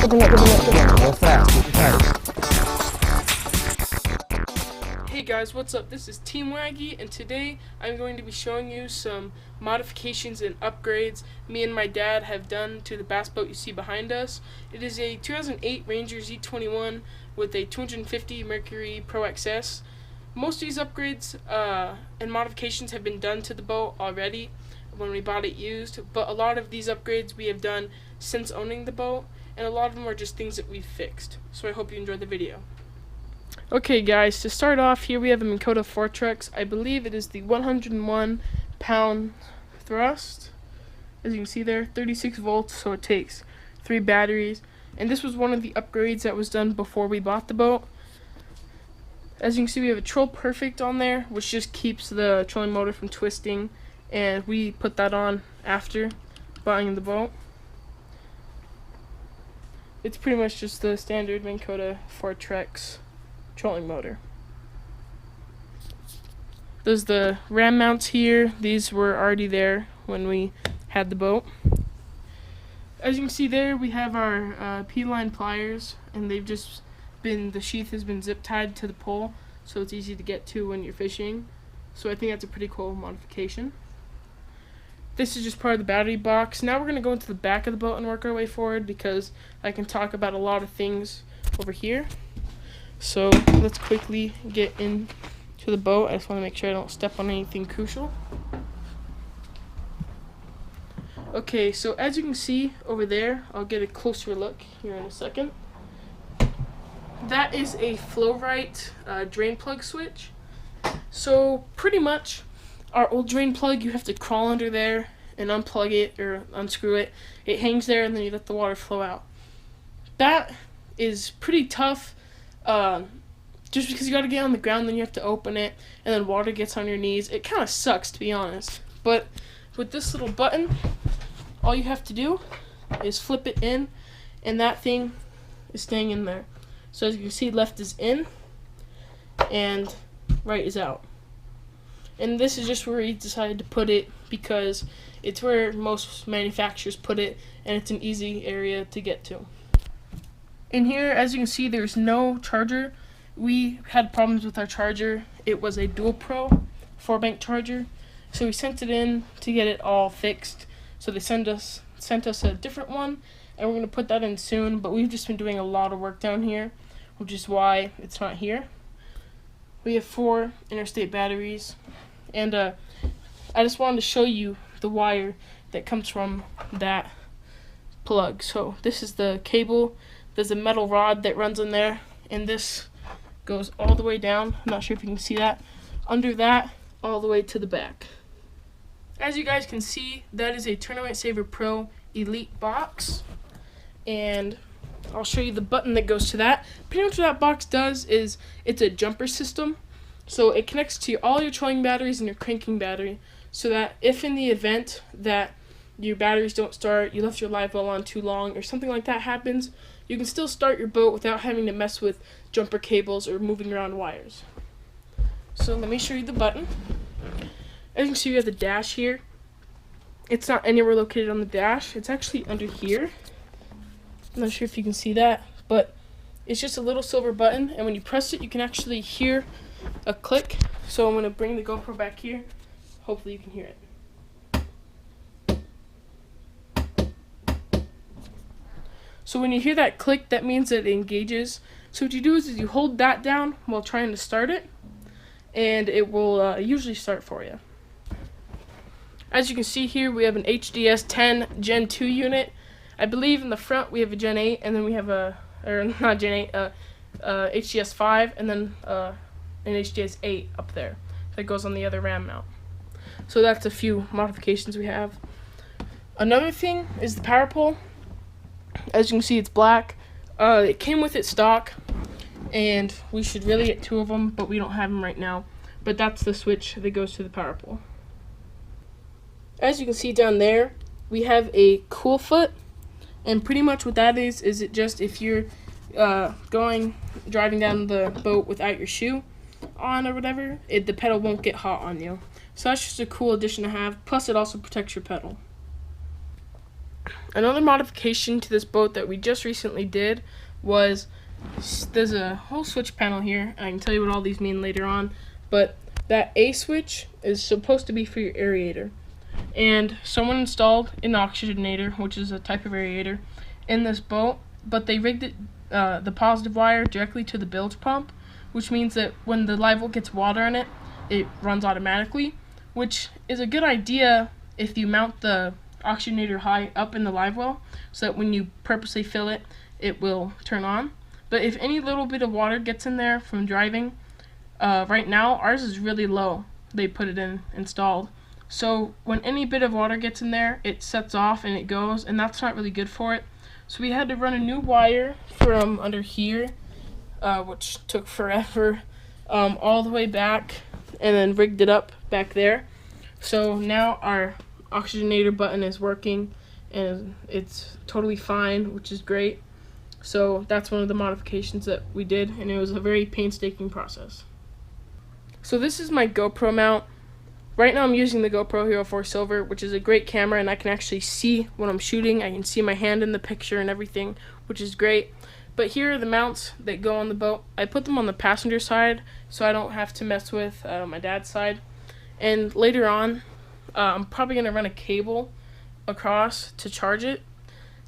Real fast, get your tires. Hey guys, what's up? This is Team Wagy, and today I'm going to be showing you some modifications and upgrades me and my dad have done to the bass boat you see behind us. It is a 2008 Ranger Z21 with a 250 Mercury Pro XS. Most of these upgrades and modifications have been done to the boat already when we bought it used, but a lot of these upgrades we have done since owning the boat, and a lot of them are just things that we've fixed. So I hope you enjoyed the video. Okay guys, to start off, here we have a Minnkota Fortrex. I believe it is the 101 pound thrust. As you can see there, 36 volts, so it takes 3 batteries. And this was one of the upgrades that was done before we bought the boat. As you can see, we have a Troll Perfect on there, which just keeps the trolling motor from twisting. And we put that on after buying the boat. It's pretty much just the standard Minnkota Fortrex trolling motor. There's the ram mounts here. These were already there when we had the boat. As you can see there, we have our P-line pliers, and they've just been, the sheath has been zip tied to the pole, so it's easy to get to when you're fishing. So I think that's a pretty cool modification. This is just part of the battery box. Now we're going to go into the back of the boat and work our way forward, because I can talk about a lot of things over here. So let's quickly get into the boat. I just want to make sure I don't step on anything crucial. Okay, so as you can see over there, I'll get a closer look here in a second. That is a flow right drain plug switch. So pretty much our old drain plug, you have to crawl under there and unplug it or unscrew it. It hangs there and then you let the water flow out. That is pretty tough. Just because you got to get on the ground, then you have to open it, and then water gets on your knees. It kind of sucks, to be honest. But with this little button, all you have to do is flip it in, and that thing is staying in there. So as you can see, left is in, and right is out. And this is just where we decided to put it, because it's where most manufacturers put it, and it's an easy area to get to. In here, as you can see, there's no charger. We had problems with our charger. It was a Dual Pro 4-bank charger, so we sent it in to get it all fixed. So they sent us a different one, and we're going to put that in soon, but we've just been doing a lot of work down here, which is why it's not here. We have 4 Interstate Batteries, and I just wanted to show you the wire that comes from that plug. So this is the cable. There's a metal rod that runs in there, and this goes all the way down. I'm not sure if you can see that. Under that, all the way to the back. As you guys can see, that is a Tournament Saver Pro Elite box, and I'll show you the button that goes to that. Pretty much what that box does is it's a jumper system, so it connects to all your trolling batteries and your cranking battery, so that if in the event that your batteries don't start, you left your live well on too long, or something like that happens, you can still start your boat without having to mess with jumper cables or moving around wires. So let me show you the button. As you can see, we have the dash here. It's not anywhere located on the dash. It's actually under here. I'm not sure if you can see that, but it's just a little silver button, and when you press it, you can actually hear a click. So I'm going to bring the GoPro back here. Hopefully you can hear it. So when you hear that click, that means that it engages. So what you do is you hold that down while trying to start it, and it will usually start for you. As you can see here, we have an HDS 10 Gen 2 unit. I believe in the front we have a Gen 8, and then we have not Gen 8, HDS 5, and then an HDS 8 up there that goes on the other ram mount. So that's a few modifications we have. Another thing is the power pole. As you can see, it's black. It came with it stock, and we should really get 2 of them, but we don't have them right now. But that's the switch that goes to the power pole. As you can see down there, we have a cool foot, and pretty much what that is it just if you're driving down the boat without your shoe on or whatever, the pedal won't get hot on you. So that's just a cool addition to have. Plus, it also protects your pedal. Another modification to this boat that we just recently did was, there's a whole switch panel here, and I can tell you what all these mean later on, but that A switch is supposed to be for your aerator. And someone installed an oxygenator, which is a type of aerator, in this boat, but they rigged it, the positive wire directly to the bilge pump, which means that when the live well gets water in it, it runs automatically, which is a good idea if you mount the oxygenator high up in the live well, so that when you purposely fill it, it will turn on. But if any little bit of water gets in there from driving, right now ours is really low. They put it in installed. So when any bit of water gets in there, it sets off and it goes, and that's not really good for it. So we had to run a new wire from under here, which took forever, all the way back, and then rigged it up back there. So now our oxygenator button is working, and it's totally fine, which is great. So that's one of the modifications that we did, and it was a very painstaking process. So this is my GoPro mount. Right now I'm using the GoPro Hero 4 Silver, which is a great camera, and I can actually see when I'm shooting. I can see my hand in the picture and everything, which is great. But here are the mounts that go on the boat. I put them on the passenger side so I don't have to mess with my dad's side. And later on, I'm probably going to run a cable across to charge it.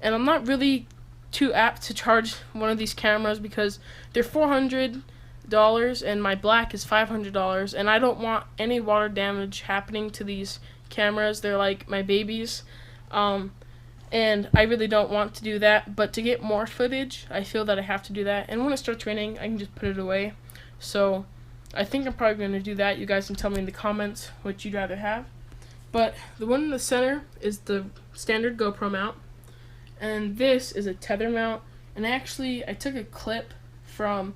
And I'm not really too apt to charge one of these cameras because they're $400 and my black is $500, and I don't want any water damage happening to these cameras. They're like my babies, and I really don't want to do that. But to get more footage, I feel that I have to do that, and when it starts raining, I can just put it away. So I think I'm probably going to do that. You guys can tell me in the comments what you'd rather have. But the one in the center is the standard GoPro mount, and this is a tether mount. And I took a clip from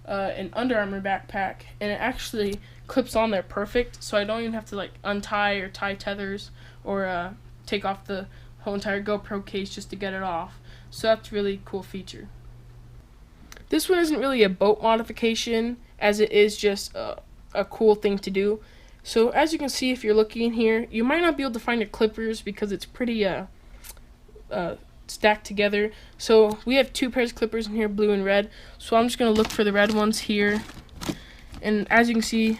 an Under Armour backpack, and it actually clips on there perfect, so I don't even have to like untie or tie tethers or take off the whole entire GoPro case just to get it off. So that's a really cool feature. This one isn't really a boat modification, as it is just a cool thing to do. So as you can see, if you're looking in here, you might not be able to find your clippers because it's pretty stacked together. So we have two pairs of clippers in here, blue and red. So I'm just going to look for the red ones here. And as you can see,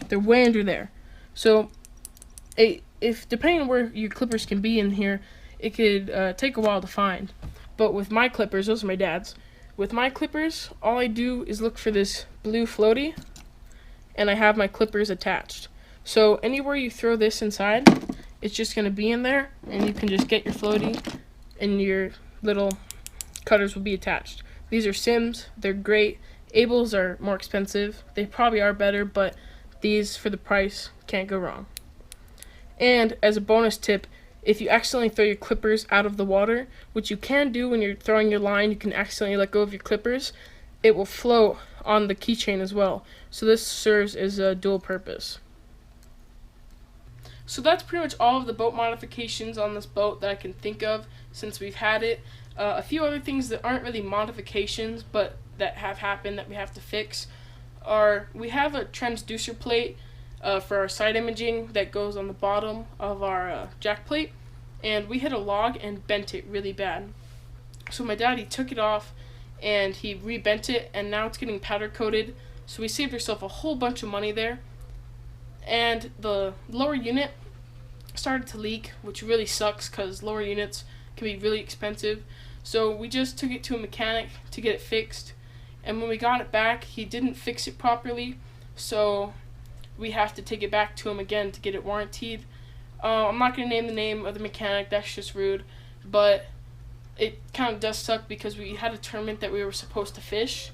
they're way under there. So if depending on where your clippers can be in here, it could take a while to find. But with my clippers, those are my dad's. With my clippers, all I do is look for this blue floaty, and I have my clippers attached. So anywhere you throw this inside, it's just going to be in there, and you can just get your floaty, and your little cutters will be attached. These are Sims. They're great. Abels are more expensive. They probably are better, but these, for the price, can't go wrong. And as a bonus tip, if you accidentally throw your clippers out of the water, which you can do when you're throwing your line, you can accidentally let go of your clippers, it will float on the keychain as well. So this serves as a dual purpose. So that's pretty much all of the boat modifications on this boat that I can think of since we've had it. A few other things that aren't really modifications but that have happened that we have to fix are, we have a transducer plate for our side imaging that goes on the bottom of our jack plate, and we hit a log and bent it really bad. So my daddy took it off and he rebent it, and now it's getting powder coated, so we saved ourselves a whole bunch of money there. And the lower unit started to leak, which really sucks because lower units can be really expensive. So we just took it to a mechanic to get it fixed, and when we got it back, he didn't fix it properly, so we have to take it back to him again to get it warrantied. I'm not going to name the name of the mechanic, that's just rude, but it kind of does suck because we had a tournament that we were supposed to fish,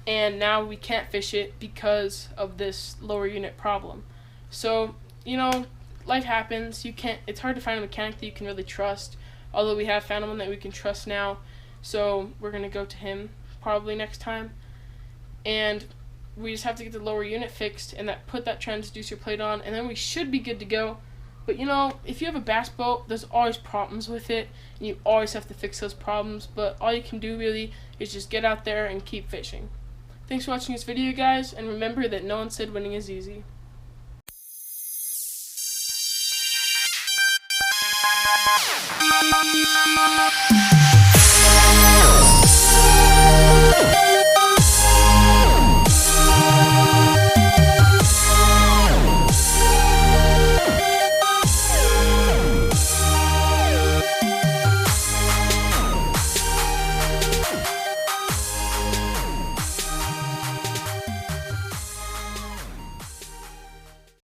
and now we can't fish it because of this lower unit problem. So, you know, life happens. It's hard to find a mechanic that you can really trust, although we have found one that we can trust now, so we're going to go to him probably next time. And we just have to get the lower unit fixed and put that transducer plate on, and then we should be good to go. But you know, if you have a bass boat, there's always problems with it, and you always have to fix those problems, but all you can do really is just get out there and keep fishing. Thanks for watching this video, guys, and remember that no one said winning is easy. Bye.